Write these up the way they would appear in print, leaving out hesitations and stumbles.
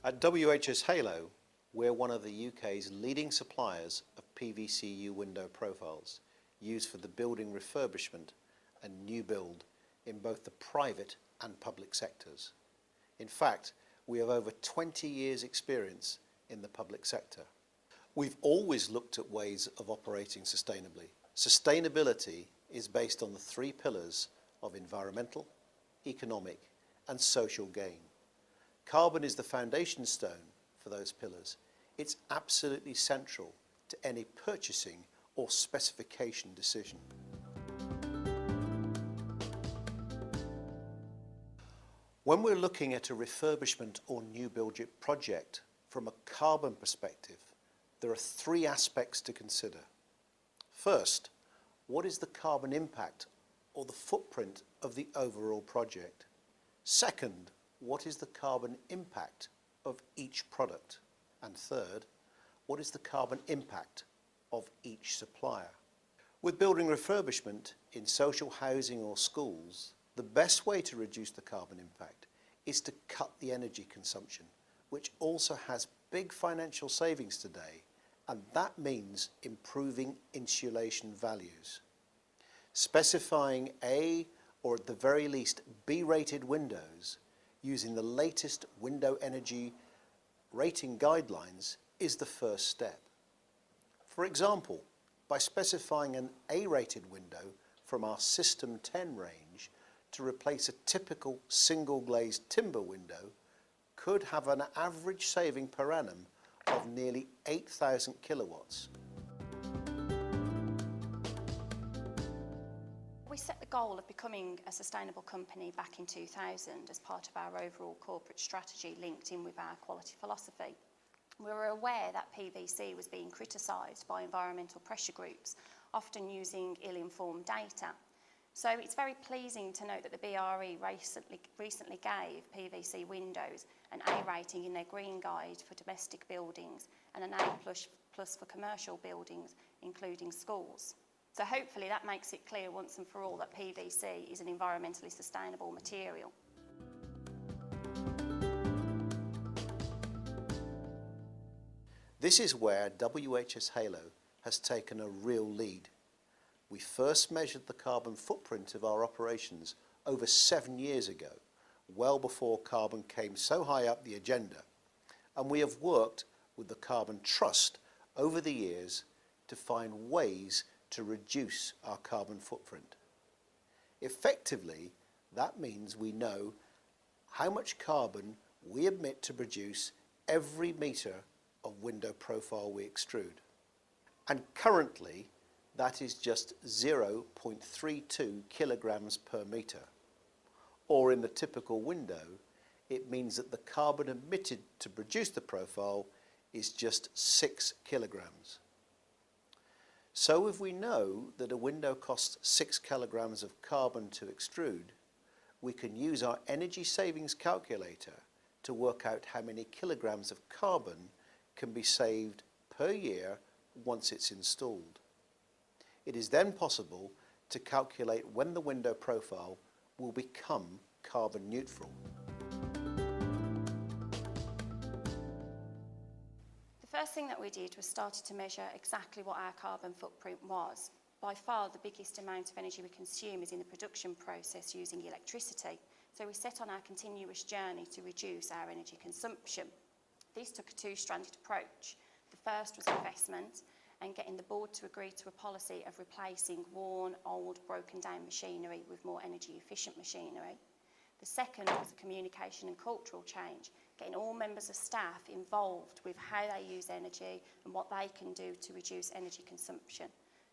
At WHS Halo, we're one of the UK's leading suppliers of PVC-U window profiles used for the building refurbishment and new build in both the private and public sectors. In fact, we have over 20 years' experience in the public sector. We've always looked at ways of operating sustainably. Sustainability is based on the three pillars of environmental, economic and social gain. Carbon is the foundation stone for those pillars. It's absolutely central to any purchasing or specification decision. When we're looking at a refurbishment or new build project from a carbon perspective, there are three aspects to consider. First, what is the carbon impact or the footprint of the overall project? Second, what is the carbon impact of each product? And third, what is the carbon impact of each supplier? With building refurbishment in social housing or schools, the best way to reduce the carbon impact is to cut the energy consumption, which also has big financial savings today, and that means improving insulation values. Specifying A, or at the very least B-rated windows using the latest window energy rating guidelines is the first step. For example, by specifying an A-rated window from our System 10 range to replace a typical single glazed timber window could have an average saving per annum of nearly 8,000 kilowatts. We set the goal of becoming a sustainable company back in 2000 as part of our overall corporate strategy linked in with our quality philosophy. We were aware that PVC was being criticised by environmental pressure groups, often using ill-informed data. So it's very pleasing to note that the BRE recently gave PVC windows an A rating in their Green Guide for domestic buildings and an A+ for commercial buildings, including schools. So hopefully that makes it clear once and for all that PVC is an environmentally sustainable material. This is where WHS Halo has taken a real lead. We first measured the carbon footprint of our operations over 7 years ago, well before carbon came so high up the agenda, and we have worked with the Carbon Trust over the years to find ways to reduce our carbon footprint. Effectively, that means we know how much carbon we emit to produce every metre of window profile we extrude. And currently, that is just 0.32 kilograms per metre. Or in the typical window, it means that the carbon emitted to produce the profile is just 6 kilograms. So if we know that a window costs 6 kilograms of carbon to extrude, we can use our energy savings calculator to work out how many kilograms of carbon can be saved per year once it's installed. It is then possible to calculate when the window profile will become carbon neutral. The first thing that we did was started to measure exactly what our carbon footprint was. By far the biggest amount of energy we consume is in the production process using electricity. So we set on our continuous journey to reduce our energy consumption. This took a two-stranded approach. The first was investment and getting the board to agree to a policy of replacing worn, old, broken down machinery with more energy efficient machinery. The second was a communication and cultural change, getting all members of staff involved with how they use energy and what they can do to reduce energy consumption.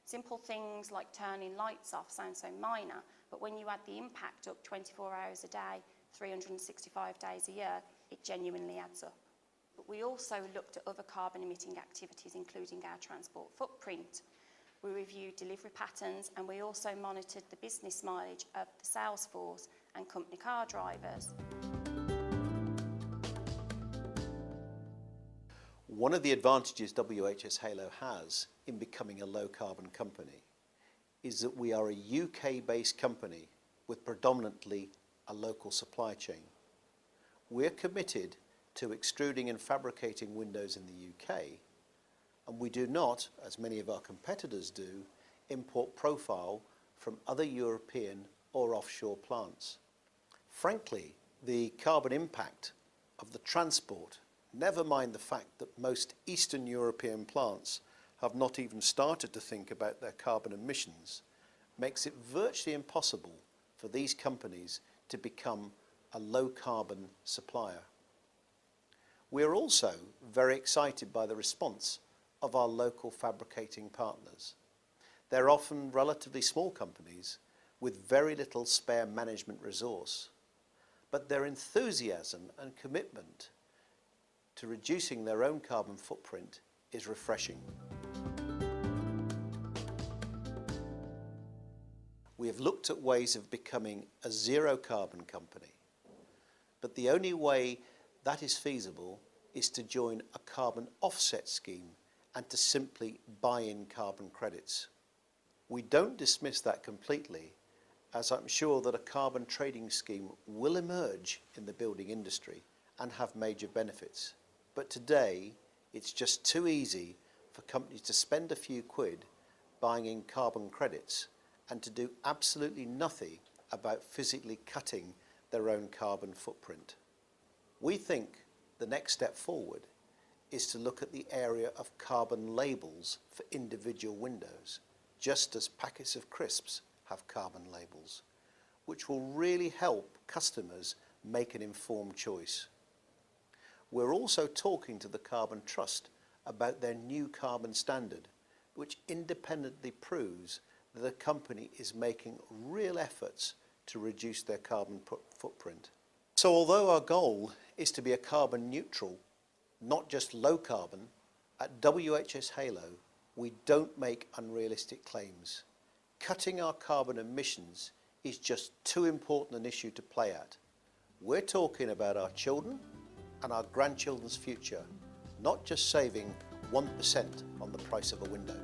Simple things like turning lights off sound so minor, but when you add the impact up 24 hours a day, 365 days a year, it genuinely adds up. But we also looked at other carbon emitting activities, including our transport footprint. We reviewed delivery patterns and we also monitored the business mileage of the sales force and company car drivers. One of the advantages WHS Halo has in becoming a low carbon company is that we are a UK-based company with predominantly a local supply chain. We're committed to extruding and fabricating windows in the UK, and we do not, as many of our competitors do, import profile from other European or offshore plants. Frankly, the carbon impact of the transport, never mind the fact that most Eastern European plants have not even started to think about their carbon emissions, makes it virtually impossible for these companies to become a low-carbon supplier. We are also very excited by the response of our local fabricating partners. They're often relatively small companies with very little spare management resource, but their enthusiasm and commitment to reducing their own carbon footprint is refreshing. We have looked at ways of becoming a zero carbon company, but the only way that is feasible is to join a carbon offset scheme and to simply buy in carbon credits. We don't dismiss that completely, as I'm sure that a carbon trading scheme will emerge in the building industry and have major benefits. But today, it's just too easy for companies to spend a few quid buying in carbon credits and to do absolutely nothing about physically cutting their own carbon footprint. We think the next step forward is to look at the area of carbon labels for individual windows, just as packets of crisps have carbon labels, which will really help customers make an informed choice. We're also talking to the Carbon Trust about their new carbon standard, which independently proves that the company is making real efforts to reduce their carbon footprint. So although our goal is to be a carbon neutral, not just low carbon, at WHS Halo, we don't make unrealistic claims. Cutting our carbon emissions is just too important an issue to play at. We're talking about our children and our grandchildren's future, not just saving 1% on the price of a window.